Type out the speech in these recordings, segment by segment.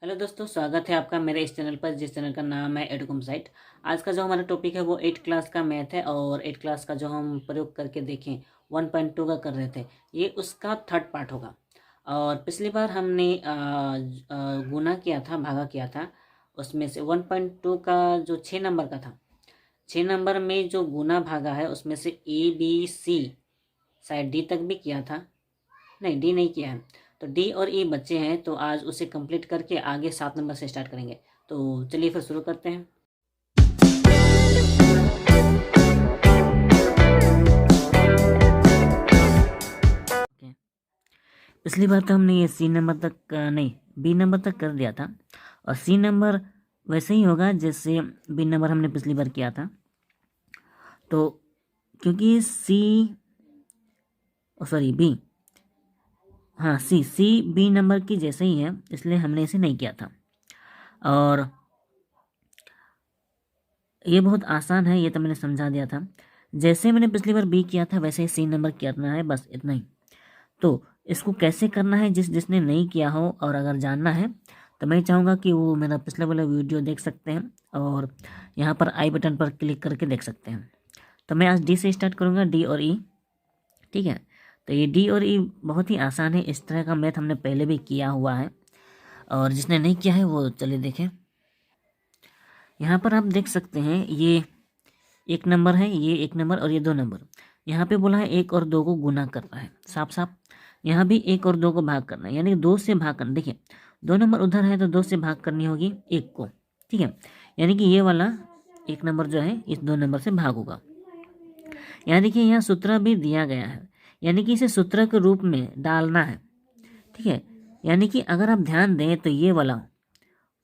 Hello दोस्तों, स्वागत है आपका मेरे इस चैनल पर, जिस चैनल का नाम है एडुकम साइट। आज का जो हमारा टॉपिक है वो 8 क्लास का मैथ है और 8 क्लास का जो हम प्रयोग करके देखें 1.2 का कर रहे थे, ये उसका थर्ड पार्ट होगा। और पिछली बार हमने गुना किया था, भागा किया था। उसमें से 1.2 का जो 6 नंबर का था, 6 नंबर में जो गुना भागा है उसमें से ABC, शायद डी तक भी किया था। नहीं, डी नहीं किया है, तो डी और ई बच्चे हैं। तो आज उसे कंप्लीट करके आगे 7 नंबर से स्टार्ट करेंगे। तो चलिए फिर शुरू करते हैं। पिछली बार तो हमने ये सी नंबर तक नहीं, बी नंबर तक कर दिया था, और सी नंबर वैसे ही होगा जैसे बी नंबर हमने पिछली बार किया था। तो क्योंकि बी, हाँ सी बी नंबर की जैसे ही है, इसलिए हमने इसे नहीं किया था। और ये बहुत आसान है, ये तो मैंने समझा दिया था। जैसे मैंने पिछली बार बी किया था वैसे ही सी नंबर करना है, बस इतना ही। तो इसको कैसे करना है, जिसने नहीं किया हो और अगर जानना है तो मैं चाहूँगा कि वो मेरा पिछले वाला वीडियो देख सकते हैं और यहाँ पर आई बटन पर क्लिक करके देख सकते हैं। तो मैं आज डी से स्टार्ट करूँगा, डी और ई। ठीक है, तो ये डी और ई बहुत ही आसान है। इस तरह का मैथ हमने पहले भी किया हुआ है, और जिसने नहीं किया है वो चलिए देखें। यहाँ पर आप देख सकते हैं, ये एक नंबर है, ये एक नंबर और ये दो नंबर। यहाँ पे बोला है 1 और 2 को गुना करना है, साफ साफ। यहाँ भी 1 और 2 को भाग करना है, यानी 2 से भाग करना। देखिए 2 नंबर उधर है तो 2 से भाग करनी होगी 1 को। ठीक है, यानी कि ये वाला 1 नंबर जो है इस 2 नंबर से भाग होगा। यहाँ देखिए, यहाँ सूत्र भी दिया गया है, यानी कि इसे सूत्र के रूप में डालना है। ठीक है, यानी कि अगर आप ध्यान दें तो ये वाला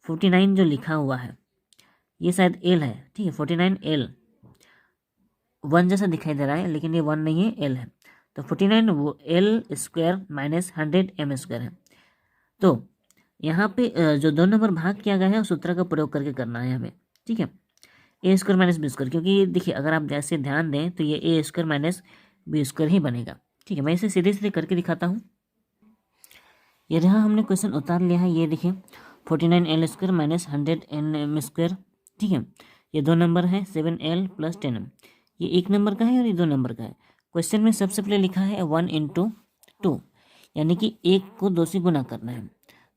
49 जो लिखा हुआ है ये शायद एल है। ठीक है, 49 एल 1 जैसा दिखाई दे रहा है, लेकिन ये 1 नहीं है, एल है। तो 49 वो L square minus 100 M square है। तो यहाँ पे जो 2 नंबर भाग किया गया है उस सूत्र का प्रयोग करके करना है हमें। ठीक है, ए स्क्वायर माइनस बी स्क्वायर, क्योंकि देखिए अगर आप जैसे ध्यान दें तो ये A square minus B square ही बनेगा। ठीक है, मैं इसे सीधे सीधे करके दिखाता हूँ। ये रहा, हमने क्वेश्चन उतार लिया है। ये देखिए 49 L square minus 100 N M square. ठीक है, ये 2 नंबर है 7L प्लस 10M। ये 1 नंबर का है और ये 2 नंबर का है। क्वेश्चन में सबसे पहले लिखा है 1 × 2, यानी कि 1 को 2 से गुना करना है।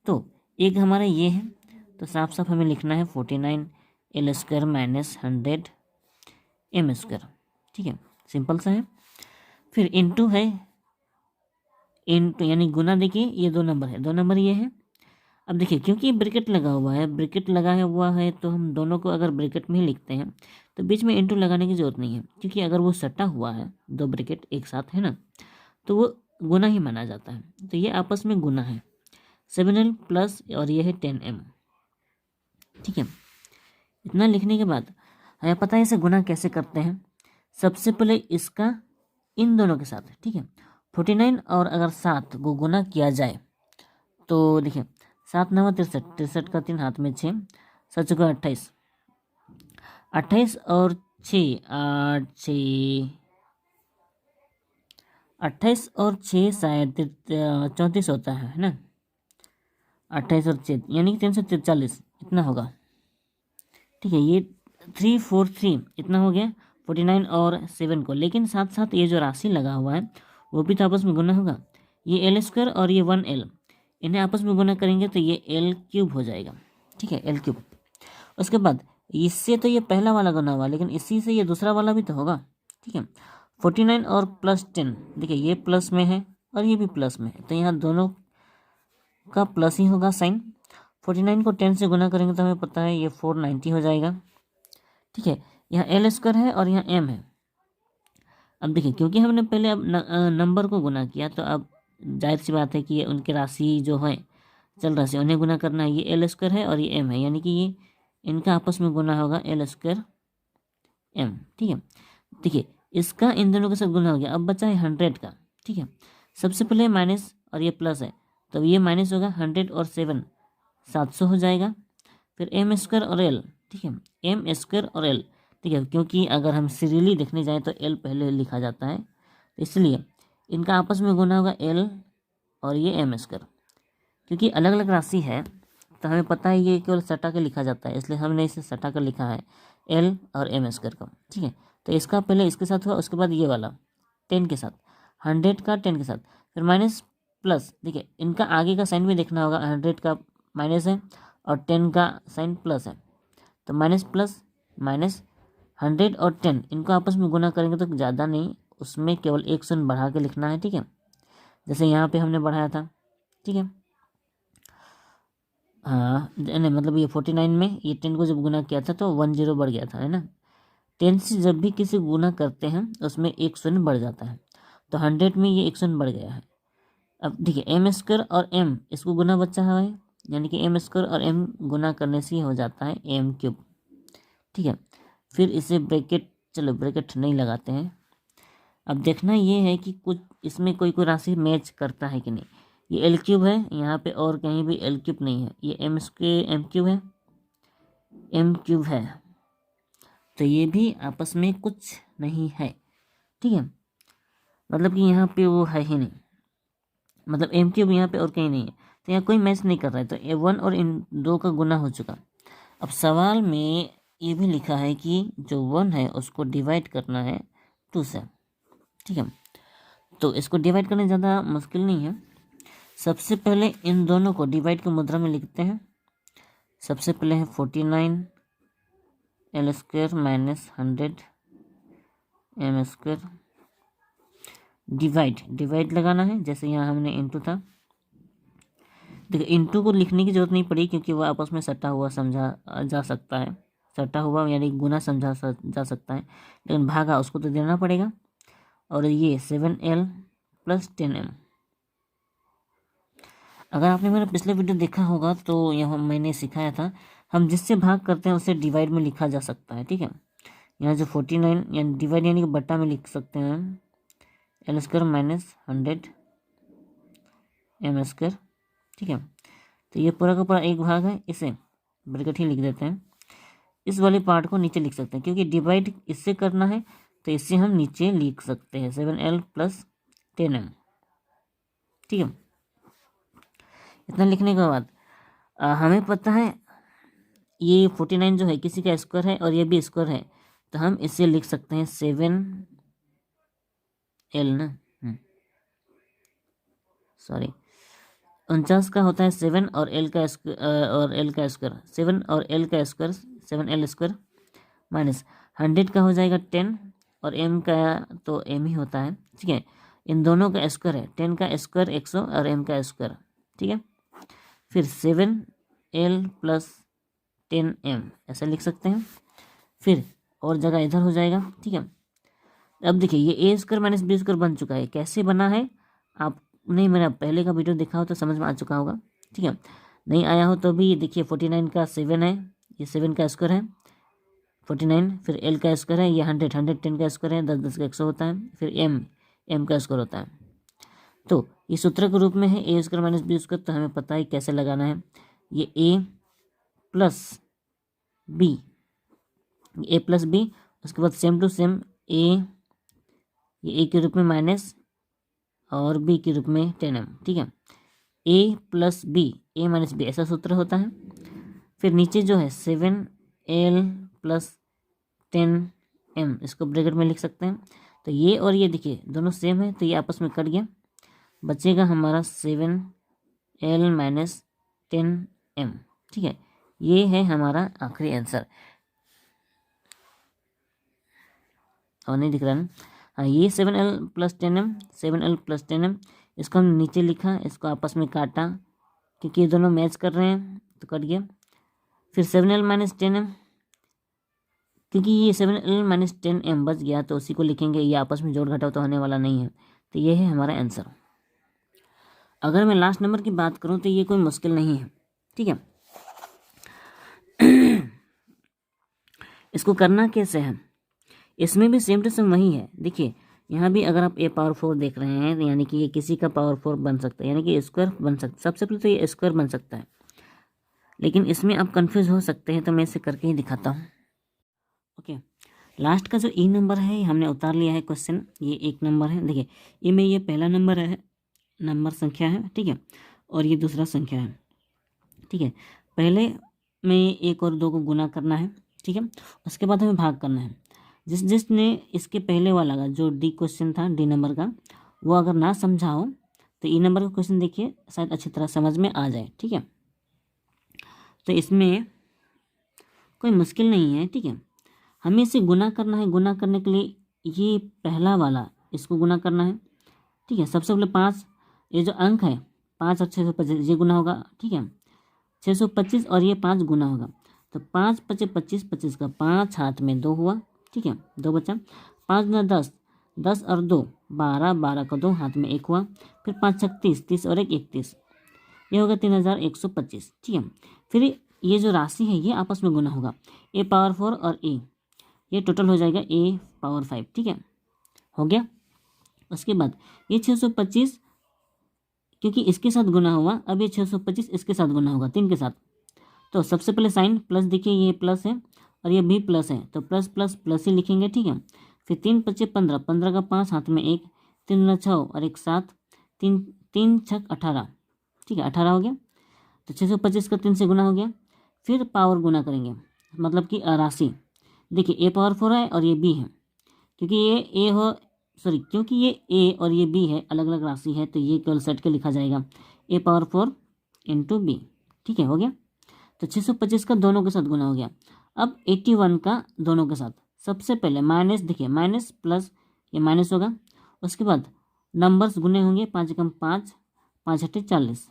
तो एक हमारा ये है, तो साफ साफ हमें लिखना है 49 L square minus 100 M square. ठीक है, सिंपल सा है। फिर इंटू है, इंटू यानी गुना। देखिए ये 2 नंबर है, 2 नंबर ये है। अब देखिए क्योंकि ब्रैकेट लगा हुआ है, ब्रैकेट लगा हुआ है तो हम दोनों को अगर ब्रैकेट में ही लिखते हैं तो बीच में इंटू लगाने की ज़रूरत नहीं है, क्योंकि अगर वो सटा हुआ है 2 ब्रैकेट एक साथ है ना, तो वो गुना ही माना जाता है। तो ये आपस में गुना है, 7L प्लस और ये है 10M। ठीक है, इतना लिखने के बाद हमें पता है इसे गुना कैसे करते हैं। सबसे पहले इसका इन दोनों के साथ, ठीक है, 49 और अगर 7 को गुना किया जाए तो देखिए 7 9 63, 63 का 3 हाथ में 6, 7 को 28, 28 और 6 8 6, 28 और 6 शायद 34 होता है ना। 28 और 6 यानी कि 343 इतना होगा। ठीक है, ये 343 इतना हो गया 49 और 7 को। लेकिन साथ साथ ये जो राशि लगा हुआ है वो भी तो आपस में गुना होगा। ये एल स्क्वायर और ये 1L, इन्हें आपस में गुना करेंगे तो ये एल क्यूब हो जाएगा। ठीक है, एल क्यूब। उसके बाद इससे तो ये पहला वाला गुना हुआ, लेकिन इसी से ये दूसरा वाला भी तो होगा। ठीक है, 49 और प्लस 10, देखिए ये प्लस में है और ये भी प्लस में है, तो यहाँ दोनों का प्लस ही होगा साइन। 49 को 10 से गुना करेंगे तो हमें पता है ये 490 हो जाएगा। ठीक है, यहाँ एल स्क्वायर है और यहाँ एम है। अब देखिए क्योंकि हमने पहले अब नंबर को गुना किया, तो अब जाहिर सी बात है कि ये उनकी राशि जो है चल राशि उन्हें गुना करना है। ये एल स्क्वायर है और ये एम है, यानी कि ये इनका आपस में गुना होगा एल स्क्वायर एम। ठीक है, देखिए इसका इन दोनों के साथ गुना हो गया। अब बचा है 100 का। ठीक है, सबसे पहले माइनस और ये प्लस है, तो ये माइनस होगा 100 और 7 700 हो जाएगा। फिर एम स्क्वायर और एल। ठीक है, एम स्क्वायर और एल। ठीक है, क्योंकि अगर हम सीरियली देखने जाएँ तो एल पहले लिखा जाता है, तो इसलिए इनका आपस में गुना होगा एल और ये एम स्क्वायर। क्योंकि अलग अलग राशि है तो हमें पता है ये केवल सटा के लिखा जाता है, इसलिए हमने इसे सटा कर लिखा है एल और एम स्क्वायर का। ठीक है, तो इसका पहले इसके साथ हुआ, उसके बाद ये वाला 10 के साथ, 100 का 10 के साथ, फिर माइनस प्लस। देखिए इनका आगे का साइन भी देखना होगा, 100 का माइनस है और 10 का साइन प्लस है, तो माइनस प्लस माइनस, 100 और 10 इनको आपस में गुना करेंगे तो ज़्यादा नहीं, उसमें केवल एक शून्य बढ़ा के लिखना है। ठीक है, जैसे यहाँ पे हमने बढ़ाया था। ठीक है, हाँ नहीं मतलब ये 49 में ये 10 को जब गुना किया था तो 10 बढ़ गया था, है ना। 10 से जब भी किसी गुना करते हैं उसमें एक शून्य बढ़ जाता है, तो 100 में ये एक शून्य बढ़ गया है। अब देखिए एम स्क्वायर और एम इसको गुना बचा है, यानी कि एम स्क्वायर और एम गुना करने से हो जाता है एम क्यूब। ठीक है, फिर इसे ब्रैकेट, चलो ब्रैकेट नहीं लगाते हैं। अब देखना ये है कि कुछ इसमें कोई कोई राशि मैच करता है कि नहीं। ये एल क्यूब है यहाँ पे और कहीं भी एल क्यूब नहीं है, ये एम क्यूब है, एम क्यूब है, तो ये भी आपस में कुछ नहीं है। ठीक है, मतलब कि यहाँ पे वो है ही नहीं, मतलब एम क्यूब यहाँ पे और कहीं नहीं है, तो यहाँ कोई मैच नहीं कर रहा है, तो ए 1 और इन 2 का गुना हो चुका। अब सवाल में ये भी लिखा है कि जो 1 है उसको डिवाइड करना है 2 से। ठीक है, तो इसको डिवाइड करना ज़्यादा मुश्किल नहीं है। सबसे पहले इन दोनों को डिवाइड की मुद्रा में लिखते हैं। सबसे पहले है 49 L square minus 100 M square, divide लगाना है, जैसे यहाँ हमने इंटू था। देखिए इंटू को लिखने की जरूरत नहीं पड़ी क्योंकि वह आपस में सटा हुआ समझा जा सकता है, सटा हुआ यानी गुना समझा जा सकता है, लेकिन भागा उसको तो देना पड़ेगा। और ये 7L प्लस 10M। अगर आपने मेरा पिछले वीडियो देखा होगा तो यहाँ मैंने सिखाया था, हम जिससे भाग करते हैं उसे डिवाइड में लिखा जा सकता है। ठीक है, यहाँ जो 49 यानी डिवाइड यानी कि बट्टा में लिख सकते हैं L square minus 100 M square. ठीक है, तो ये पूरा का पूरा एक भाग है, इसे ब्रैकेट ही लिख देते हैं। इस वाले पार्ट को नीचे लिख सकते हैं क्योंकि डिवाइड इससे करना है, तो इससे हम नीचे लिख सकते हैं 7L प्लस 10M। ठीक है, इतना लिखने के बाद हमें पता है ये 49 जो है किसी का स्क्वायर है और ये भी स्क्वायर है, तो हम इसे लिख सकते हैं 7L ना, सॉरी 49 का होता है 7 और L का स्क्वायर 7 और L का स्क्वायर 7L स्क्वायर माइनस 100 का हो जाएगा 10 और M का तो M ही होता है। ठीक है, इन दोनों का स्क्वायर है, 10 का स्क्वायर 100 और M का स्क्वायर। ठीक है, फिर 7L प्लस 10M ऐसा लिख सकते हैं, फिर और जगह इधर हो जाएगा। ठीक है, अब देखिए ये A square minus B square बन चुका है। कैसे बना है आपने मेरा पहले का वीडियो देखा हो तो समझ में आ चुका होगा। ठीक है, नहीं आया हो तो भी ये देखिए 49 का 7 है, ये 7 का स्क्वायर है 49, फिर L का स्क्वायर है, ये 100 10 का स्क्वायर है, 10 10 का 100 होता है, फिर M का स्क्वायर होता है। तो ये सूत्र के रूप में है ए स्क्वायर माइनस बी स्क्वायर, तो हमें पता है कैसे लगाना है। ये ए प्लस बी उसके बाद सेम टू सेम ये ए के रूप में माइनस और बी के रूप में 10M। ठीक है, A plus B A minus B ऐसा सूत्र होता है। फिर नीचे जो है 7L प्लस 10M इसको ब्रैकेट में लिख सकते हैं। तो ये और ये देखिए दोनों सेम है, तो ये आपस में कट गया, बचेगा हमारा 7L माइनस 10M। ठीक है, ये है हमारा आखिरी आंसर। और नहीं दिख रहा ना, हाँ ये 7L प्लस 10M इसको हम नीचे लिखा, इसको आपस में काटा क्योंकि ये दोनों मैच कर रहे हैं तो कट गया। फिर 7L माइनस 10M, क्योंकि ये 7L माइनस 10M बच गया तो उसी को लिखेंगे, ये आपस में जोड़ घटाव तो होने वाला नहीं है, तो ये है हमारा आंसर। अगर मैं लास्ट नंबर की बात करूँ तो ये कोई मुश्किल नहीं है। ठीक है, इसको करना कैसे है, इसमें भी सेम टू सेम वही है। देखिए यहाँ भी अगर आप a⁴ देख रहे हैं तो यानी कि ये किसी का पावर 4 बन सकता है, यानी कि स्क्वायर बन सकता है। सबसे पहले तो ये स्क्वायर बन सकता है, लेकिन इसमें आप कंफ्यूज हो सकते हैं, तो मैं इसे करके ही दिखाता हूँ। ओके, लास्ट का जो ई नंबर है हमने उतार लिया है क्वेश्चन, ये 1 नंबर है। देखिए ये में ये पहला नंबर है, नंबर संख्या है। ठीक है, और ये दूसरा संख्या है। ठीक है, पहले में 1 और 2 को गुना करना है, ठीक है। उसके बाद हमें भाग करना है। जिसने इसके पहले वाला का जो डी क्वेश्चन था, डी नंबर का, वो अगर ना समझा हो तो ई नंबर का क्वेश्चन देखिए, शायद अच्छी तरह समझ में आ जाए, ठीक है। तो इसमें कोई मुश्किल नहीं है, ठीक है। हमें इसे गुना करना है। गुना करने के लिए ये पहला वाला इसको गुना करना है, ठीक है। सबसे पहले 5, ये जो अंक है 5 और 625 ये गुना होगा, ठीक है। 625 और ये 5 गुना होगा, तो 5 पचे 25, 25 का 5 हाथ में 2 हुआ, ठीक है, 2 बचा। 5 गुना 10, 10 और 2 12, 12 का 2 हाथ में 1 हुआ। फिर 5 छक 30, 30 और 1 31, ये होगा 3125, ठीक है। फिर ये जो राशि है ये आपस में गुना होगा, a पावर 4 और a, ये टोटल हो जाएगा a पावर 5, ठीक है, हो गया। उसके बाद ये 625 क्योंकि इसके साथ गुना हुआ, अब ये 625 इसके साथ गुना होगा, 3 के साथ। तो सबसे पहले साइन प्लस, देखिए ये प्लस है और ये भी प्लस है, तो प्लस प्लस प्लस ही लिखेंगे, ठीक है। फिर 3 पचे 15, 15 का 5 हाथ में 1, 3 गुना 6 और 1 7, 3 3 छक 18, ठीक है, 18 हो गया। तो 625 का 3 से गुना हो गया। फिर पावर गुना करेंगे, मतलब कि राशि। देखिए a पावर 4 है और ये b है, क्योंकि ये a हो क्योंकि ये a और ये b है, अलग अलग राशि है, तो ये केवल सेट के लिखा जाएगा a पावर 4 इंटू बी, ठीक है, हो गया। तो 625 का दोनों के साथ गुना हो गया। अब 81 का दोनों के साथ, सबसे पहले माइनस, देखिए माइनस प्लस ये माइनस होगा। उसके बाद नंबर्स गुने होंगे, 5 कम 5, 5 अट्ठे 40,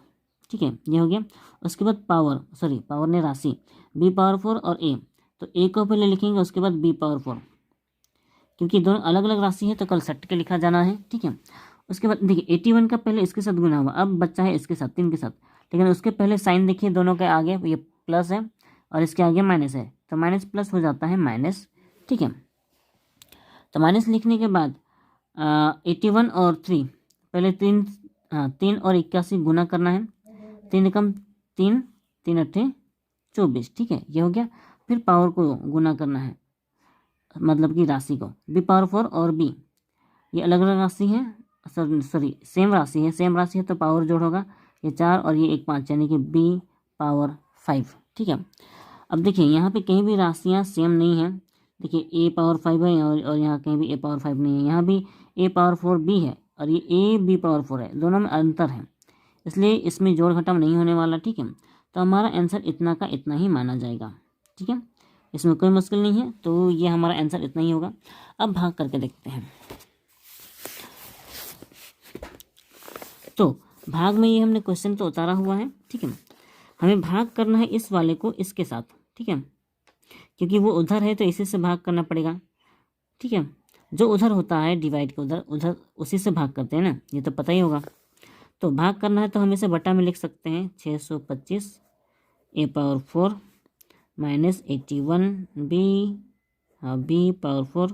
ठीक है, ये हो गया। उसके बाद पावर ने राशि b पावर 4 और a, तो a को पहले लिखेंगे, उसके बाद b पावर 4, क्योंकि दोनों अलग अलग राशि है तो कल सट के लिखा जाना है, ठीक है। उसके बाद देखिए 81 का पहले इसके साथ गुना हुआ, अब बच्चा है इसके साथ 3 के साथ, लेकिन उसके पहले साइन देखिए, दोनों के आगे ये प्लस है और इसके आगे माइनस है, तो माइनस प्लस हो जाता है माइनस, ठीक है। तो माइनस लिखने के बाद 81 और 3, पहले 3 और 81 गुना करना है, 3 कम 3, 3 अट्ठे 24, ठीक है, ये हो गया। फिर पावर को गुना करना है, मतलब कि राशि को, b पावर 4 और b, ये अलग अलग राशि है, सेम राशि है तो पावर जोड़ होगा, ये 4 और ये 1 5, यानी कि b पावर 5, ठीक है। अब देखिए यहाँ पे कहीं भी राशियाँ सेम नहीं हैं, देखिए a पावर 5 है और यहाँ कहीं भी a पावर 5 नहीं है, यहाँ भी a पावर 4 b है और ये a b पावर 4 है, दोनों में अंतर है, इसलिए इसमें जोड़ घटाव नहीं होने वाला, ठीक है। तो हमारा आंसर इतना का इतना ही माना जाएगा, ठीक है, इसमें कोई मुश्किल नहीं है, तो ये हमारा आंसर इतना ही होगा। अब भाग करके देखते हैं। तो भाग में ये हमने क्वेश्चन तो उतारा हुआ है, ठीक है। हमें भाग करना है इस वाले को इसके साथ, ठीक है, क्योंकि वो उधर है तो इसी से भाग करना पड़ेगा, ठीक है। जो उधर होता है डिवाइड के उधर उसी से भाग करते हैं ना, ये तो पता ही होगा। तो भाग करना है तो हम इसे बटा में लिख सकते हैं, 625 a power 4 minus 81 b power 4,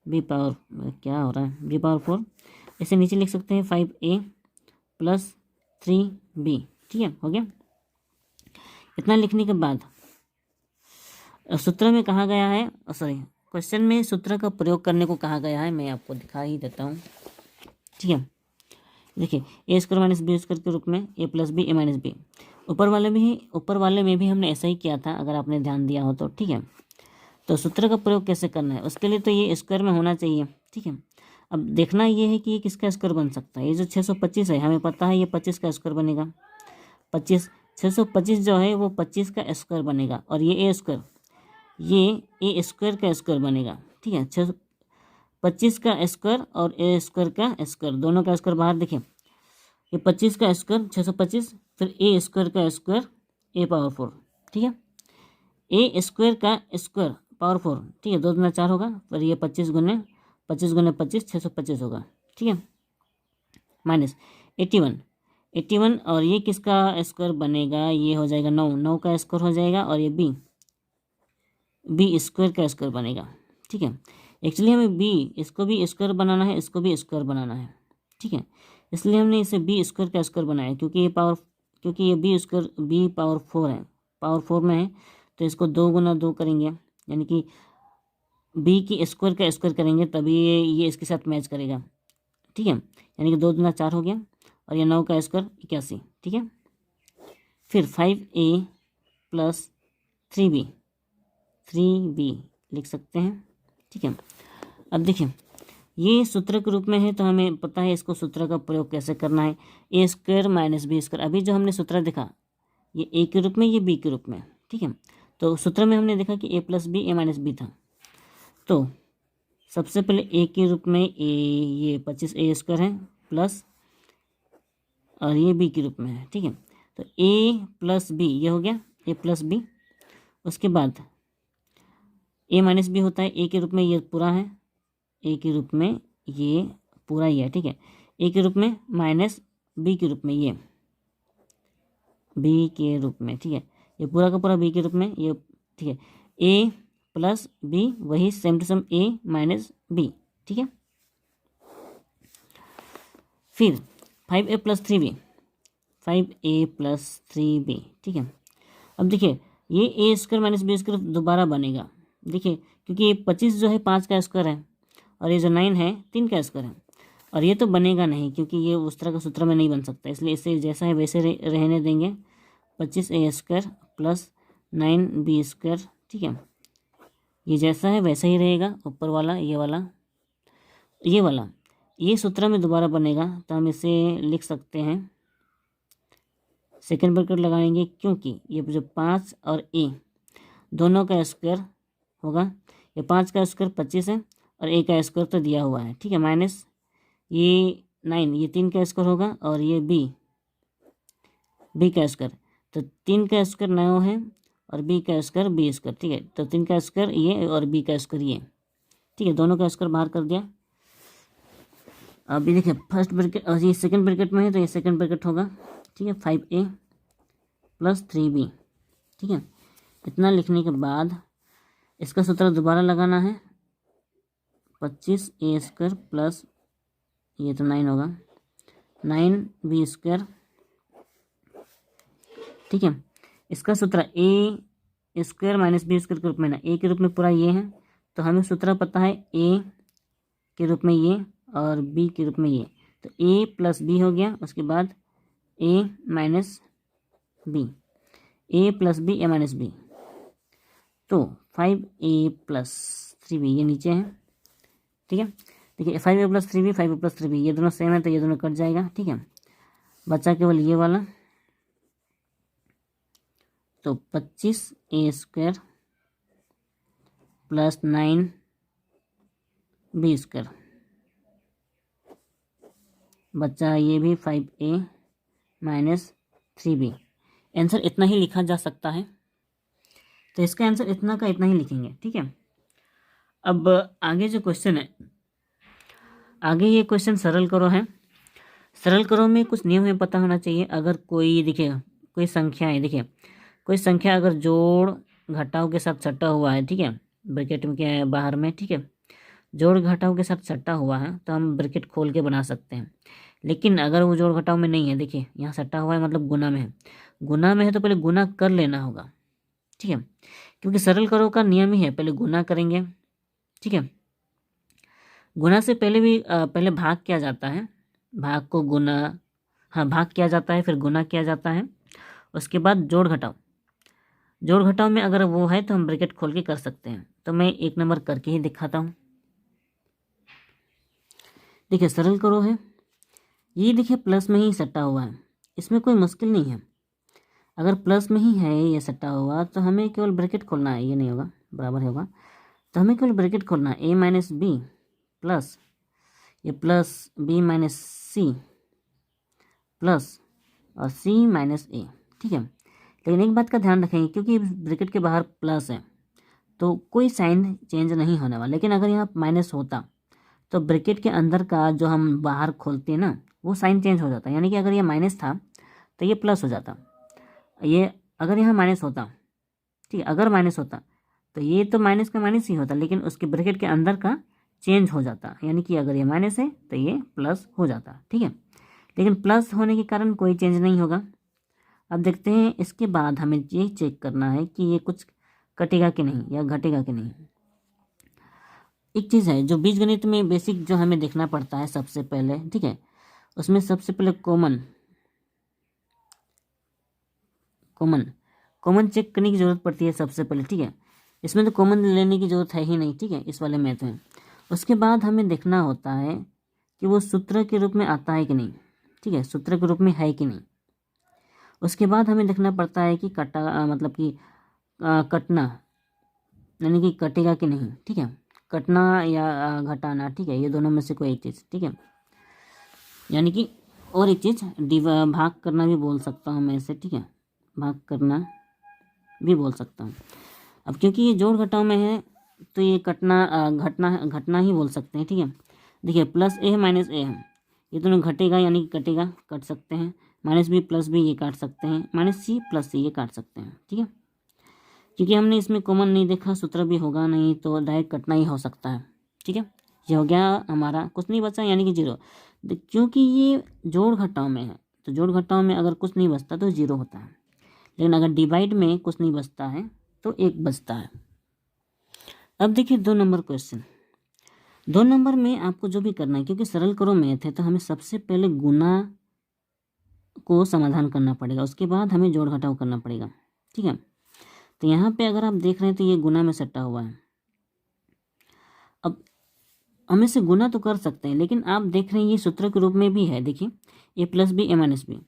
b power क्या हो रहा है, b पावर 4, इसे नीचे लिख सकते हैं 5a प्लस 3b, ठीक है, हो गया। इतना लिखने के बाद सूत्र में कहा गया है, क्वेश्चन में सूत्र का प्रयोग करने को कहा गया है, मैं आपको दिखा ही देता हूँ, ठीक है। देखिए A square minus B square के रूप में a plus B A minus B, ऊपर वाले में भी हमने ऐसा ही किया था, अगर आपने ध्यान दिया हो तो, ठीक है। तो सूत्र का प्रयोग कैसे करना है, उसके लिए तो ये स्क्वायर में होना चाहिए, ठीक है। अब देखना ये है कि ये किसका स्क्वायर बन सकता है। ये जो 625 है हमें पता है ये 25 का स्क्वायर बनेगा, 625 जो है वो 25 का स्क्वायर बनेगा, और ये ए स्क्वायर का स्क्वायर बनेगा, ठीक है। 25 का स्क्वायर और ए स्क्वायर का स्क्वायर, दोनों का स्क्वायर बाहर देखिए, ये 25 का स्क्वायर 625, फिर ए स्क्वायर का स्क्वायर ए पावर 4, ठीक है, ए स्क्वायर का स्क्वायर पावर 4, ठीक है, 2 दूना 4 होगा, फिर ये 25 गुने 25 625 होगा, ठीक है, माइनस 81 और ये किसका स्क्वायर बनेगा, ये हो जाएगा 9 का स्क्वायर हो जाएगा, और ये बी स्क्वायर का स्क्वायर बनेगा, ठीक है। एक्चुअली हमें इसको भी स्क्वायर बनाना है, इसको भी स्क्वायर बनाना है, ठीक है, इसलिए हमने इसे बी स्क्वायर का स्क्वायर बनाया, क्योंकि ये बी पावर 4 है, पावर 4 में है, तो इसको 2 गुना 2 करेंगे, यानी कि बी की स्क्वायर का स्क्वायर करेंगे, तभी ये इसके साथ मैच करेगा, ठीक है, यानी कि 2 दूना 4 हो गया, और ये 9 का स्क्वायर 81, ठीक है। फिर 5a प्लस 3b लिख सकते हैं, ठीक है। अब देखिए ये सूत्र के रूप में है तो हमें पता है इसको सूत्र का प्रयोग कैसे करना है, ए स्क्वायर माइनस बी स्क्वायर। अभी जो हमने सूत्र देखा ये ए के रूप में, ये बी के रूप में, ठीक है। तो सूत्र में हमने देखा कि ए plus B A minus B था। तो सबसे पहले ए के रूप में ये 25a स्क्वायर है प्लस, और ये बी के रूप में है, ठीक है। तो ए प्लस बी ये हो गया ए प्लस बी। उसके बाद ए माइनस बी होता है ए के रूप में, ये पूरा है ए के रूप में, ये पूरा ही है, ठीक है। ए के रूप में माइनस बी के रूप में, ये बी के रूप में, ठीक है। ये पूरा का पूरा बी के रूप में, ये ठीक है। ए प्लस बी वही same to same A minus B, ठीक है। फिर 5a plus 3b, 5a plus 3b, ठीक है। अब देखिए ये A square minus B square दोबारा बनेगा, देखिए क्योंकि ये 25 जो है 5 का स्क्वायर है और ये जो 9 है 3 का स्क्वायर है, और ये तो बनेगा नहीं क्योंकि ये उस तरह का सूत्र में नहीं बन सकता, इसलिए इसे जैसा है वैसे रहने देंगे। 25a square plus 9b square, ठीक है। ये जैसा है वैसा ही रहेगा, ऊपर वाला ये वाला ये सूत्र में दोबारा बनेगा, तो हम इसे लिख सकते हैं, सेकेंड ब्रैकेट लगाएंगे क्योंकि ये जो 5 और a दोनों का स्क्वायर होगा, ये 5 का स्क्वायर 25 है और a का स्क्वायर तो दिया हुआ है, ठीक है। माइनस ये 9 ये 3 का स्क्वायर होगा, और ये b का स्क्वायर, तो 3 का स्क्वायर 9 है और b का स्क्वायर b स्क्वायर, ठीक है। तो 3 का स्क्वायर ये और b का स्क्वायर ये, ठीक है। दोनों का स्क्वायर बाहर कर दिया। अभी देखिए फर्स्ट ब्रैकेट और ये सेकंड ब्रैकेट में है तो ये सेकंड ब्रैकेट होगा, ठीक है। 5a प्लस 3b, ठीक है। इतना लिखने के बाद इसका सूत्र दोबारा लगाना है, 25a स्क्वायर प्लस ये तो 9 होगा 9b स्क्वायर, ठीक है। इसका सूत्र ए स्क्वायर माइनस बी स्क्वायर के रूप में ना, ए के रूप में पूरा ये है तो हमें सूत्र पता है ए के रूप में ये और बी के रूप में ये, तो ए प्लस बी हो गया। उसके बाद ए minus B, A plus B A minus B, तो 5a प्लस 3b ये नीचे है, ठीक है। देखिए 5a plus 3b 5a plus 3b ये दोनों सेम है तो ये दोनों कट जाएगा, ठीक है। बचा केवल ये वाला, तो 25a square plus 9b square, बचा ये भी 5a माइनस 3b। आंसर इतना ही लिखा जा सकता है, तो इसका आंसर इतना का इतना ही लिखेंगे, ठीक है। अब आगे जो क्वेश्चन है, आगे ये क्वेश्चन सरल करो है। सरल करो में कुछ नियम हमें पता होना चाहिए। अगर कोई देखिए कोई संख्या है, देखिए कोई संख्या अगर जोड़ घटाव के साथ सटा हुआ है, ठीक है, ब्रैकेट में क्या है बाहर में, ठीक है, जोड़ घटाव के साथ सटा हुआ है तो हम ब्रैकेट खोल के बना सकते हैं। लेकिन अगर वो जोड़ घटाव में नहीं है, देखिए यहाँ सटा हुआ है मतलब गुना में है, गुना में है तो पहले गुना कर लेना होगा, ठीक है, क्योंकि सरल करो का नियम ही है पहले गुना करेंगे, ठीक है। गुना से पहले भी पहले भाग किया जाता है, भाग को गुना, हाँ भाग किया जाता है फिर गुना किया जाता है, उसके बाद जोड़ घटाव, जोड़ घटाव में अगर वो है तो हम ब्रैकेट खोल के कर सकते हैं। तो मैं एक नंबर करके ही दिखाता हूँ। देखिए सरल करो है, ये देखिए प्लस में ही सटा हुआ है, इसमें कोई मुश्किल नहीं है। अगर प्लस में ही है ये सटा हुआ तो हमें केवल ब्रैकेट खोलना है, ये नहीं होगा बराबर होगा, तो हमें केवल ब्रैकेट खोलना है, ए माइनस बी प्लस ये plus B minus C plus और सी माइनस ए, ठीक है। लेकिन एक बात का ध्यान रखेंगे क्योंकि ब्रैकेट के बाहर प्लस है तो कोई साइन चेंज नहीं होने वाला, लेकिन अगर यहाँ माइनस होता तो ब्रैकेट के अंदर का जो हम बाहर खोलते हैं ना वो साइन चेंज हो जाता है, यानी कि अगर ये माइनस था तो ये प्लस हो जाता, ये अगर यहाँ माइनस होता, ठीक है, अगर माइनस होता तो ये तो माइनस का माइनस ही होता, लेकिन उसके ब्रैकेट के अंदर का चेंज हो जाता, यानी कि अगर ये माइनस है तो ये प्लस हो जाता, ठीक है। लेकिन प्लस होने के कारण कोई चेंज नहीं होगा। अब देखते हैं इसके बाद हमें ये चेक करना है कि ये कुछ कटेगा कि नहीं या घटेगा कि नहीं। एक चीज़ है जो बीजगणित में बेसिक जो हमें देखना पड़ता है सबसे पहले, ठीक है, उसमें सबसे पहले कॉमन चेक करने की ज़रूरत पड़ती है सबसे पहले, ठीक है। इसमें तो कॉमन लेने की ज़रूरत है ही नहीं, ठीक है, इस वाले मैथ में। उसके बाद हमें देखना होता है कि वो सूत्र के रूप में आता है कि नहीं, ठीक है, सूत्र के रूप में है कि नहीं। उसके बाद हमें देखना पड़ता है कि मतलब कि कटना, यानी कि कटेगा कि नहीं, ठीक है, कटना या घटाना, ठीक है, ये दोनों में से कोई एक चीज़, ठीक है। यानी कि और एक चीज़ भाग करना भी बोल सकता हूँ मैं इसे, ठीक है, भाग करना भी बोल सकता हूँ। अब क्योंकि ये जोड़ घटाव में है तो ये घटना ही बोल सकते हैं, ठीक है। देखिए प्लस ए माइनस ए है, ये दोनों घटेगा यानी कि कटेगा, कट सकते हैं। माइनस बी प्लस बी ये काट सकते हैं, माइनस सी प्लस सी ये काट सकते हैं, ठीक है। क्योंकि हमने इसमें कॉमन नहीं देखा, सूत्र भी होगा नहीं, तो डायरेक्ट कटना ही हो सकता है, ठीक है। ये हो गया हमारा, कुछ नहीं बचा यानी कि 0। क्योंकि ये जोड़ घटाव में है तो जोड़ घटाव में अगर कुछ नहीं बचता तो 0 होता है, लेकिन अगर डिवाइड में कुछ नहीं बचता है तो 1 बचता है। अब देखिए 2 नंबर क्वेश्चन। 2 नंबर में आपको जो भी करना है, क्योंकि सरल करो मैथ है तो हमें सबसे पहले गुना को समाधान करना पड़ेगा, उसके बाद हमें जोड़ घटाव करना पड़ेगा, ठीक है। तो यहाँ पे अगर आप देख रहे हैं तो ये गुना में सट्टा हुआ है। अब हम इसे गुना तो कर सकते हैं, लेकिन आप देख रहे हैं ये सूत्र के रूप में भी है। देखिए A plus B A minus B,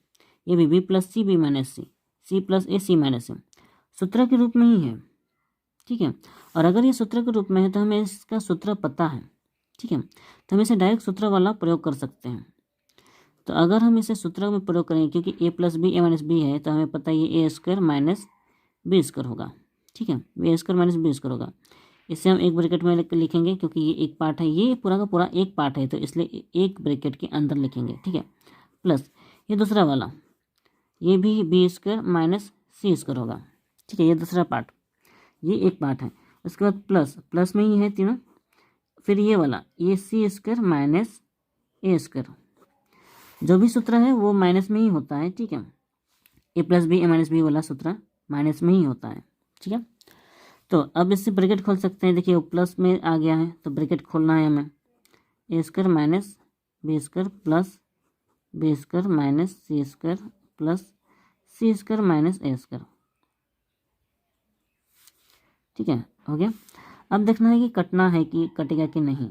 ये भी B plus C B minus C, C plus A C minus A, सूत्र के रूप में ही है, ठीक है। और अगर ये सूत्र के रूप में है तो हमें इसका सूत्र पता है, ठीक है, तो हम इसे डायरेक्ट सूत्र वाला प्रयोग कर सकते हैं। तो अगर हम इसे सूत्र में प्रयोग करेंगे, क्योंकि A plus B A minus B है, तो हमें पता है ये A square minus B square होगा, ठीक है, B square minus B square होगा। इसे हम एक ब्रैकेट में लिखेंगे, क्योंकि ये एक पार्ट है, ये पूरा का पूरा एक पार्ट है, तो इसलिए एक ब्रैकेट के अंदर लिखेंगे, ठीक है। प्लस ये दूसरा वाला, ये भी B square minus C square होगा, ठीक है, ये दूसरा पार्ट, ये एक पार्ट है। उसके बाद प्लस में ही है तीनों, फिर ये वाला ये सी स्क्वायर माइनस ए स्क्वायर, जो भी सूत्र है वो माइनस में ही होता है, ठीक है। A plus B A minus B वाला सूत्र माइनस में ही होता है, ठीक है। तो अब इससे ब्रैकेट खोल सकते हैं। देखिए वो प्लस में आ गया है तो ब्रैकेट खोलना है हमें, A square minus B square plus B square minus C square plus C square minus A square, ठीक है, हो गया। अब देखना है कि कटना है कि कटेगा कि नहीं।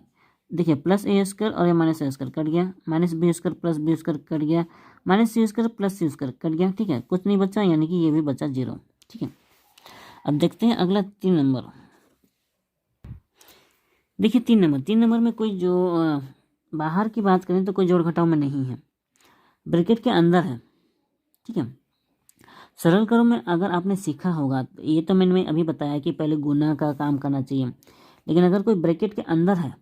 देखिए प्लस ए स्क्वायर और A minus A square cut गया, minus B square plus B square cut गया, minus C square plus C square cut गया, ठीक है, कुछ नहीं बचा यानी कि ये भी बचा 0, ठीक है। अब देखते हैं अगला 3 नंबर। देखिए 3 नंबर में कोई जो बाहर की बात करें तो कोई जोड़ घटाव में नहीं है, ब्रैकेट के अंदर है, ठीक है। सरल करो में अगर आपने सीखा होगा, तो ये तो मैंने अभी बताया कि पहले गुना का काम करना चाहिए, लेकिन अगर कोई ब्रैकेट के अंदर है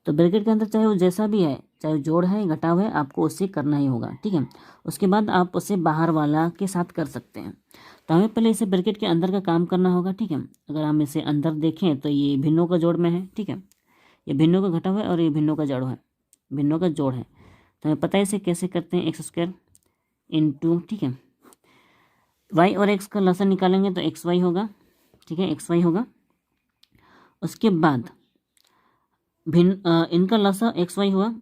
तो ब्रैकेट के अंदर चाहे वो जैसा भी है, चाहे जोड़ है घटाव है, आपको उससे करना ही होगा, ठीक है। उसके बाद आप उसे बाहर वाला के साथ कर सकते हैं। तो हमें पहले इसे ब्रैकेट के अंदर का काम करना होगा, ठीक है। अगर हम इसे अंदर देखें तो ये भिन्नों का जोड़ में है, ठीक है, ये भिन्नों का घटाव है और ये भिन्नों का जोड़ है, भिन्नों का जोड़ है। तो हमें पता है इसे कैसे करते हैं, एक्स स्क्वायर इंटू, ठीक है, वाई और एक्स का लसन निकालेंगे तो एक्स वाई होगा, ठीक है, एक्स वाई होगा। उसके बाद इनका लसा एक्स वाई हुआ,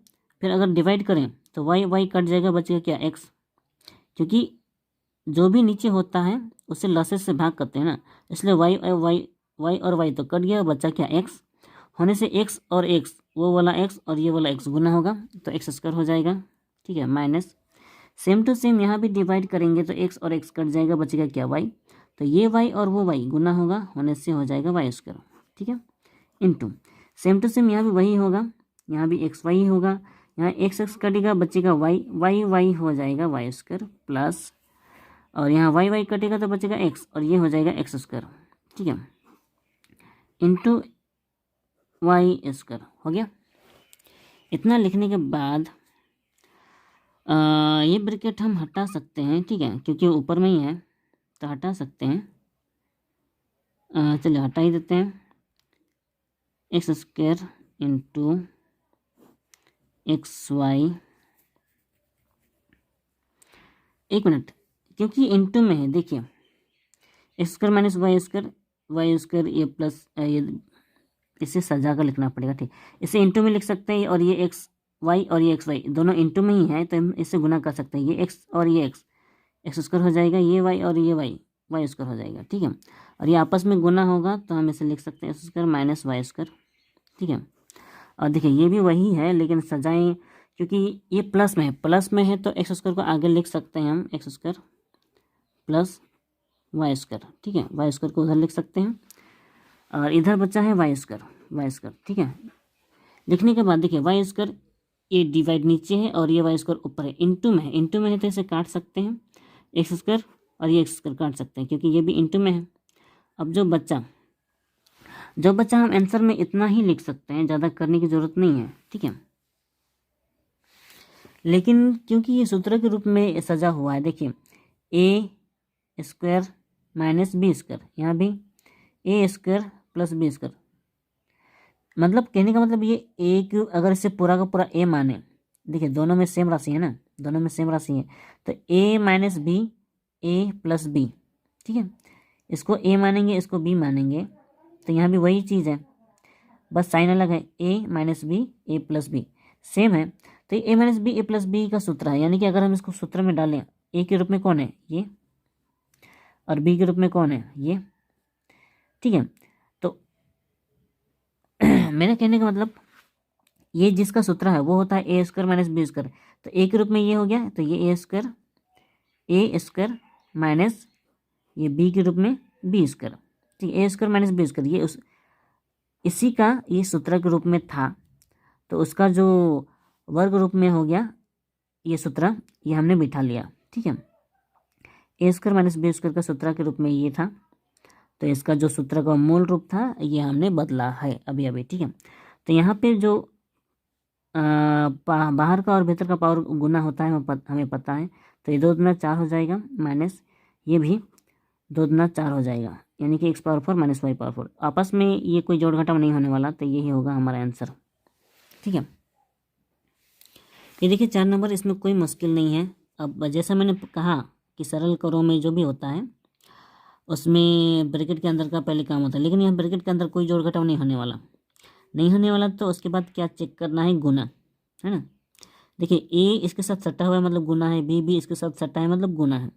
फिर अगर डिवाइड करें तो वाई वाई कट जाएगा, बचेगा क्या एक्स, क्योंकि जो भी नीचे होता है उसे लसे से भाग करते हैं ना, इसलिए वाई और वाई तो कट गया, बचा क्या एक्स, होने से एक्स और एक्स, वो वाला एक्स और ये वाला एक्स गुना होगा तो एक्स स्क्वायर हो जाएगा, ठीक है, माइनस सेम टू सेम यहाँ भी डिवाइड करेंगे तो एक्स और एक्स कट जाएगा, बचेगा क्या वाई, तो ये वाई और वो वाई गुना होगा, होने से हो जाएगा वाई स्क्वायर, ठीक है, इंटू सेम टू सेम यहाँ भी वही होगा, यहाँ भी एक्स वाई होगा, यहाँ एक्स एक्स कटेगा, बचेगा वाई वाई वाई हो जाएगा वाई स्क्वायर प्लस, और यहाँ वाई वाई कटेगा तो बचेगा एक्स और ये हो जाएगा एक्स स्क्वायर, ठीक है, इंटू वाई स्क्वायर हो गया। इतना लिखने के बाद ये ब्रैकेट हम हटा सकते हैं, ठीक है, क्योंकि ऊपर में ही है तो हटा सकते हैं। चलिए हटा ही देते हैं, X square into X Y, एक मिनट, क्योंकि इंटू में है, देखिए X square minus Y square ये प्लस ये, इसे सजा कर लिखना पड़ेगा, ठीक, इसे इंटू में लिख सकते हैं, और ये एक्स वाई और ये एक्स वाई दोनों इंटू में ही है तो हम इससे गुना कर सकते हैं, ये एक्स और ये एक्स एक्स स्क्वायर हो जाएगा, ये वाई और ये वाई स्क्वायर हो जाएगा, ठीक है। और ये आपस में गुना होगा तो हम इसे लिख सकते हैं X square minus Y square, ठीक है। और देखिए ये भी वही है लेकिन सजाएं, क्योंकि ये प्लस में है तो एक्स स्क्वायर को आगे लिख सकते हैं हम, X square plus Y square, ठीक है। वाई स्क्वायर को उधर लिख सकते हैं और इधर बचा है वाई स्क्वायर, ठीक है। लिखने के बाद देखिए वाई स्क्वायर ये डिवाइड नीचे है और ये वाई स्क्वायर ऊपर है, इंटू में है तो इसे काट सकते हैं, एक्स स्क्वायर और ये एक्स स्क्वायर काट सकते हैं क्योंकि ये भी इंटू में है। अब जो बच्चा हम आंसर में इतना ही लिख सकते हैं, ज़्यादा करने की ज़रूरत नहीं है, ठीक है। लेकिन क्योंकि ये सूत्र के रूप में सजा हुआ है, देखिए A square minus B square, यहाँ भी ए स्क्वायर प्लस बी स्क्वायर, मतलब कहने का मतलब ये एक, अगर इसे पूरा का पूरा ए माने, देखिए दोनों में सेम राशि है ना, दोनों में सेम राशि है, तो A minus B A plus B, ठीक है। इसको ए मानेंगे, इसको बी मानेंगे, तो यहाँ भी वही चीज़ है, बस साइन अलग है, A minus B A plus B same है। तो A minus B A plus B का सूत्र है, यानी कि अगर हम इसको सूत्र में डालें, ए के रूप में कौन है ये और बी के रूप में कौन है ये, ठीक है। तो मेरे कहने का मतलब ये जिसका सूत्र है वो होता है ए स्क्वायर माइनस बी स्क्वायर, तो ए के रूप में ये हो गया, तो ये ए स्क्वायर माइनस ये बी के रूप में बी स्क्वायर, ठीक है। ए स्क्वायर माइनस बी स्क्वायर ये इसी का ये सूत्र के रूप में था, तो उसका जो वर्ग रूप में हो गया ये सूत्र, ये हमने बिठा लिया, ठीक है। ए स्क्वायर माइनस बी स्क्वायर का सूत्र के रूप में ये था, तो इसका जो सूत्र का मूल रूप था ये हमने बदला है अभी, ठीक है। तो यहाँ पे जो बाहर का और भीतर का पावर गुना होता है हमें पता है, तो ये 2 दूना 4 हो जाएगा, माइनस ये भी 2 दूना 4 हो जाएगा, यानी कि x power 4 minus Y power 4, आपस में ये कोई जोड़ घटाव नहीं होने वाला, तो यही होगा हमारा आंसर, ठीक है। ये देखिए 4 नंबर, इसमें कोई मुश्किल नहीं है। अब जैसा मैंने कहा कि सरल करो में जो भी होता है उसमें ब्रैकेट के अंदर का पहले काम होता है, लेकिन यहाँ ब्रैकेट के अंदर कोई जोड़ घटाव नहीं होने वाला, तो उसके बाद क्या चेक करना है, गुना, है ना। देखिए ए इसके साथ सट्टा हुआ है मतलब गुना है, बी भी इसके साथ सट्टा है मतलब गुना है,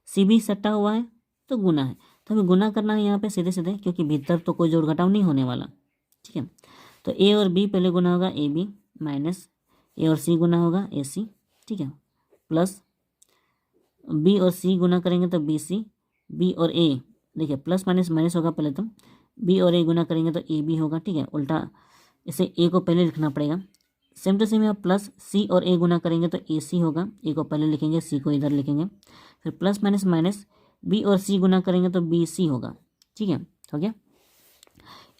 सी भी सट्टा हुआ है तो गुना है, तो हमें गुना करना है यहाँ पे सीधे सीधे, क्योंकि भीतर तो कोई जोड़ घटाव नहीं होने वाला, ठीक है। तो ए और बी पहले गुना होगा ए बी, माइनस ए और सी गुना होगा ए सी, ठीक है, प्लस बी और सी गुना करेंगे तो बी सी, बी और ए, देखिए प्लस माइनस माइनस होगा पहले, तो बी और ए गुना करेंगे तो ए बी होगा, ठीक है। उल्टा इसे ए को पहले लिखना पड़ेगा, सेम टू सेम यहाँ प्लस सी और ए गुना करेंगे तो ए सी होगा, ए को पहले लिखेंगे, सी को इधर लिखेंगे, फिर प्लस माइनस माइनस बी और सी गुना करेंगे तो बी सी होगा, ठीक है, हो गया।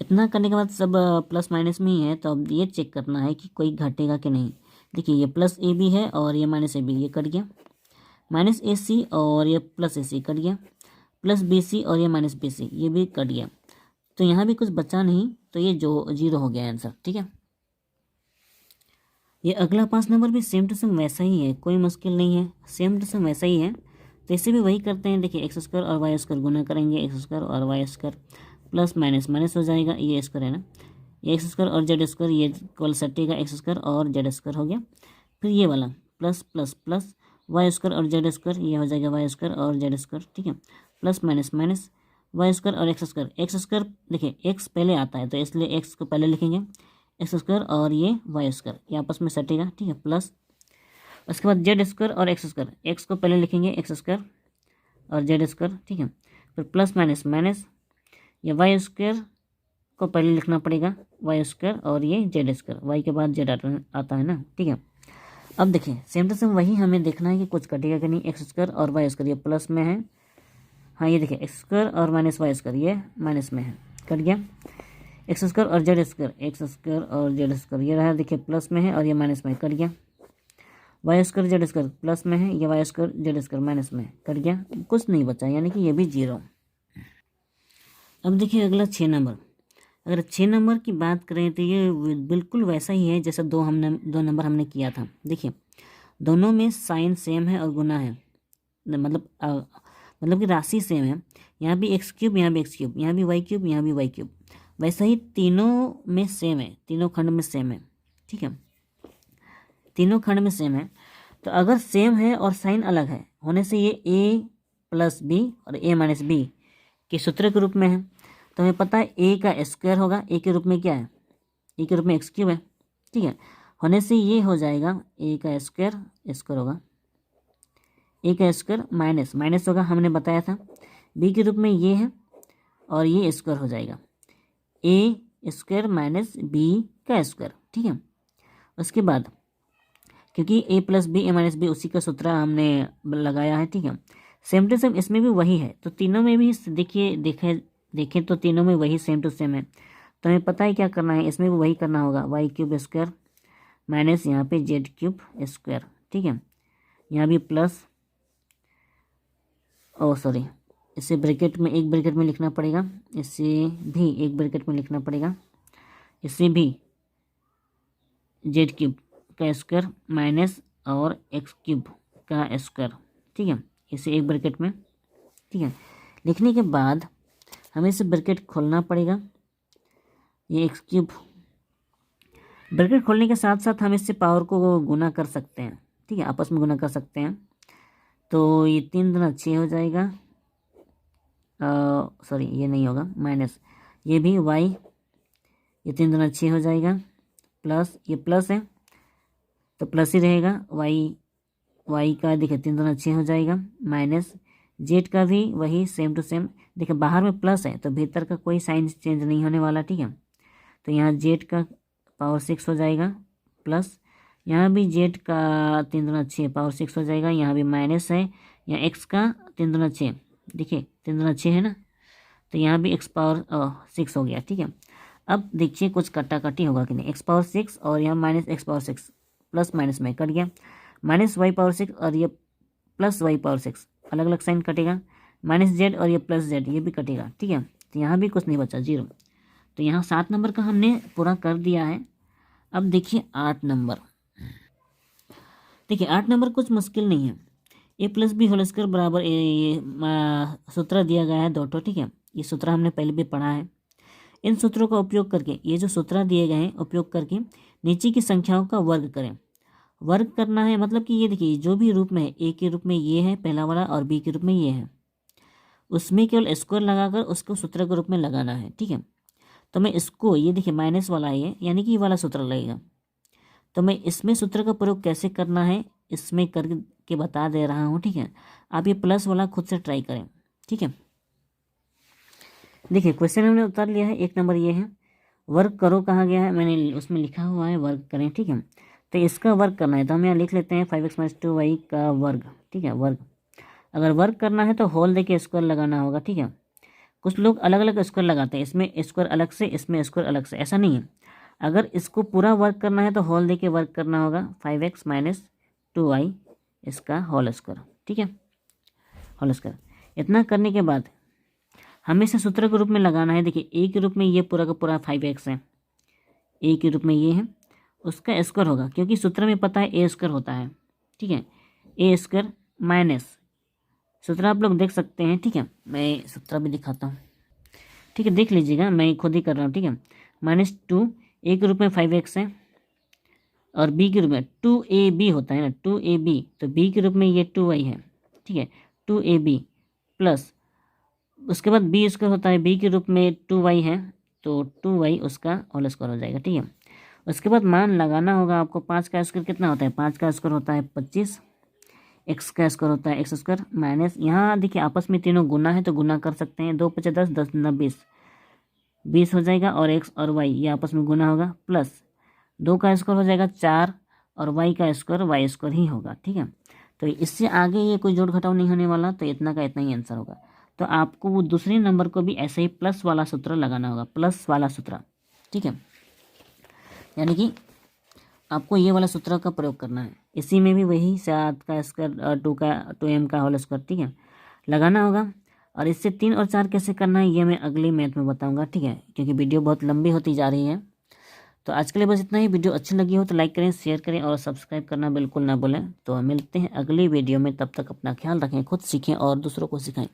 इतना करने के बाद सब प्लस माइनस में ही है, तो अब ये चेक करना है कि कोई घटेगा कि नहीं। देखिए ये प्लस ए बी है और ये माइनस ए बी, ये कट गया, माइनस ए सी और ये प्लस ए सी कट गया, प्लस बी सी और ये माइनस बी सी ये भी कट गया, तो यहाँ भी कुछ बचा नहीं, तो ये जो 0 हो गया आंसर, ठीक है। ये अगला 5 नंबर भी सेम टू सेम वैसा ही है, कोई मुश्किल नहीं है, सेम टू सेम वैसा ही है, तो इसे भी वही करते हैं। देखिए एक्स स्क्वायर और वाई स्क्वायर गुना करेंगे, एक्स स्क्वायर और Y square plus minus minus हो जाएगा, ये स्क्वायर है ना, ये एक्स स्क्वायर और जेड स्क्वायर, ये कल सटेगा, एक्स स्क्वायर और जेड स्क्वायर हो गया, फिर ये वाला plus plus plus Y square और जेड स्क्वायर, ये हो जाएगा वाई स्क्वायर और जेड स्क्वायर, ठीक है, plus minus minus Y square और एक्स स्क्वायर, देखिए एक्स पहले आता है तो इसलिए एक्स को पहले लिखेंगे, एक्स स्क्वायर और ये वाई स्क्वायर ये आपस में सटेगा, ठीक है, प्लस उसके बाद जेड स्क्वायर और एक्स स्क्वायर, एक्स को पहले लिखेंगे एक्स स्क्वायर और जेड स्क्वायर, ठीक है, फिर प्लस माइनस माइनस ये वाई स्क्वायर को पहले लिखना पड़ेगा, वाई स्क्वायर और ये जेड स्क्वायर, वाई के बाद जेड आता है ना, ठीक है। अब देखिए सेम टू सेम वही हमें देखना है कि कुछ कटेगा कि नहीं, एक्स स्क्वायर और वाई स्क्वायर ये प्लस में है, हाँ ये देखिए एक्स स्क्वायर और माइनस वाई स्क्वायर ये माइनस में है, कट गया, एक्स स्क्वायर और जेड स्क्वायर, एक्स स्क्वायर और जेड स्क्वायर ये रहा, देखिए प्लस में है और ये माइनस में, कट गया, Y square Z square plus में है, ये Y square Z square minus में, कट गया, कुछ नहीं बचा, यानी कि ये भी 0। अब देखिए अगला 6 नंबर, अगर 6 नंबर की बात करें तो ये बिल्कुल वैसा ही है जैसा 2 नंबर हमने किया था। देखिए दोनों में साइन सेम है और गुना है, मतलब कि राशि सेम है, यहाँ भी एक्स क्यूब, यहाँ भी एक्स क्यूब, यहाँ भी वाई क्यूब, यहाँ भी वाई क्यूब, वैसा ही तीनों में सेम है, तीनों खंड में सेम है, ठीक है, तीनों खंड में सेम है। तो अगर सेम है और साइन अलग है होने से ये a प्लस बी और a माइनस बी के सूत्र के रूप में है। तो हमें पता है a का स्क्वायर होगा, a के रूप में क्या है, a के रूप में एक्स क्यूब है, ठीक है। होने से ये हो जाएगा a का स्क्वायर होगा, a का स्क्वायर माइनस माइनस होगा, हमने बताया था b के रूप में ये है और ये स्क्वायर हो जाएगा a स्क्वायर माइनस b का स्क्वायर, ठीक है। उसके बाद क्योंकि a plus B a minus B उसी का सूत्र हमने लगाया है, ठीक है। सेम टू सेम इसमें भी वही है, तो तीनों में भी देखिए देखें तो तीनों में वही सेम टू सेम है। तो हमें पता है क्या करना है, इसमें भी वही करना होगा, वाई क्यूब स्क्वायर माइनस यहाँ पे जेड क्यूब स्क्वायर, ठीक है। यहाँ भी प्लस सॉरी इसे ब्रैकेट में एक ब्रैकेट में लिखना पड़ेगा, इसे भी एक ब्रैकेट में लिखना पड़ेगा, इसे भी जेड क्यूब का स्क्वायर माइनस और एक्स क्यूब का स्क्वायर, ठीक है, इसे एक ब्रैकेट में, ठीक है। लिखने के बाद हमें इसे ब्रैकेट खोलना पड़ेगा, ये एक्स क्यूब, ब्रैकेट खोलने के साथ साथ हम इससे पावर को गुना कर सकते हैं, ठीक है, आपस में गुना कर सकते हैं। तो ये 3 दूना 6 हो जाएगा, सॉरी ये नहीं होगा, माइनस ये भी y, ये 3 दूना 6 हो जाएगा, प्लस ये प्लस है तो प्लस ही रहेगा, y का देखिए 3 दूना 6 हो जाएगा, माइनस जेड का भी वही सेम टू सेम, देखिए बाहर में प्लस है तो भीतर का कोई साइन चेंज नहीं होने वाला, ठीक है। तो यहाँ जेड का पावर 6 हो जाएगा, प्लस यहाँ भी जेड का 3 दूना 6 पावर 6 हो जाएगा, यहाँ भी माइनस है, यहाँ एक्स का 3 दूना 6, देखिए 3 दूना 6 है ना, तो यहाँ भी एक्स पावर 6 हो गया, ठीक है। अब देखिए कुछ कट्टाकट्टी होगा कि नहीं, एक्स पावर 6 और यहाँ minus x power 6, plus minus में कट गया, माइनस वाई पावर 6 और ये प्लस वाई पावर 6 अलग अलग साइन कटेगा, माइनस जेड और ये प्लस जेड ये भी कटेगा, ठीक है। तो यहाँ भी कुछ नहीं बचा, 0। तो यहाँ 7 नंबर का हमने पूरा कर दिया है। अब देखिए 8 नंबर, देखिए 8 नंबर कुछ मुश्किल नहीं है, A plus B whole square बराबर ये सूत्र दिया गया है 2, ठीक है। ये सूत्र हमने पहले भी पढ़ा है। इन सूत्रों का उपयोग करके, ये जो सूत्र दिए गए हैं उपयोग करके नीचे की संख्याओं का वर्ग करें। वर्ग करना है मतलब कि ये देखिए जो भी रूप में है, ए के रूप में ये है पहला वाला और बी के रूप में ये है, उसमें केवल स्क्वायर लगाकर उसको सूत्र के रूप में लगाना है, ठीक है। तो मैं इसको ये देखिए माइनस वाला ये यानी कि ये वाला सूत्र लगेगा, तो मैं इसमें सूत्र का प्रयोग कैसे करना है इसमें करके बता दे रहा हूँ, ठीक है। आप ये प्लस वाला खुद से ट्राई करें, ठीक है। देखिए क्वेश्चन हमने उतार लिया है, 1 नंबर ये है, वर्ग करो कहा गया है, मैंने उसमें लिखा हुआ है वर्ग करें, ठीक है। तो इसका वर्ग करना है तो हम यहाँ लिख लेते हैं 5x माइनस 2y का वर्ग, ठीक है, वर्ग। अगर वर्ग करना है तो होल दे के स्क्वायर लगाना होगा, ठीक है। कुछ लोग अलग अलग स्क्वायर लगाते हैं, इसमें स्क्वायर अलग से, इसमें स्क्वायर अलग से, ऐसा नहीं है। अगर इसको पूरा वर्ग करना है तो होल दे के वर्ग करना होगा, 5x माइनस 2y इसका होल स्क्वायर, ठीक है, होल स्क्वायर। इतना करने के बाद हमें इसे सूत्र के रूप में लगाना है। देखिए ए के रूप में ये पूरा का पूरा 5x है, ए के रूप में ये है, उसका स्क्वायर होगा क्योंकि सूत्र में पता है ए स्क्वायर होता है, ठीक है। ए स्क्वायर माइनस सूत्र आप लोग देख सकते हैं, ठीक है, मैं सूत्र भी दिखाता हूँ, ठीक है, देख लीजिएगा, मैं खुद ही कर रहा हूँ, ठीक है। -2 ए के रूप में 5x है और बी के रूप में 2ab होता है ना, 2ab, तो बी के रूप में ये 2y है, ठीक है, 2ab प्लस उसके बाद बी स्क्वायर होता है, बी के रूप में 2y है तो 2y उसका होल स्क्वायर हो जाएगा, ठीक है। उसके बाद मान लगाना होगा आपको, 5 का स्क्वायर कितना होता है, 5 का स्क्वायर होता है 25, एक्स का स्क्वायर होता है एक्स स्क्वायर माइनस, यहाँ देखिए आपस में तीनों गुना है तो गुना कर सकते हैं, 2 × 5 = 10, 10 × 9 = 20 हो जाएगा, और एक्स और वाई ये आपस में गुना होगा, प्लस 2 का स्क्वायर हो जाएगा 4 और वाई का स्क्वायर वाई स्क्वायर ही होगा, ठीक है। तो इससे आगे ये कोई जोड़ घटाव नहीं होने वाला, तो इतना का इतना ही आंसर होगा। तो आपको वो दूसरे नंबर को भी ऐसे ही प्लस वाला सूत्र लगाना होगा, प्लस वाला सूत्र, ठीक है, यानी कि आपको ये वाला सूत्र का प्रयोग करना है। इसी में भी वही 7 का स्क्वायर 2m का होल स्क्वायर, ठीक है, लगाना होगा। और इससे 3 और 4 कैसे करना है ये मैं अगली मैथ में बताऊंगा, ठीक है, क्योंकि वीडियो बहुत लंबी होती जा रही है। तो आज के लिए बस इतना ही। वीडियो अच्छी लगी हो तो लाइक करें, शेयर करें और सब्सक्राइब करना बिल्कुल ना भूलें। तो मिलते हैं अगली वीडियो में, तब तक अपना ख्याल रखें, खुद सीखें और दूसरों को सिखाएं।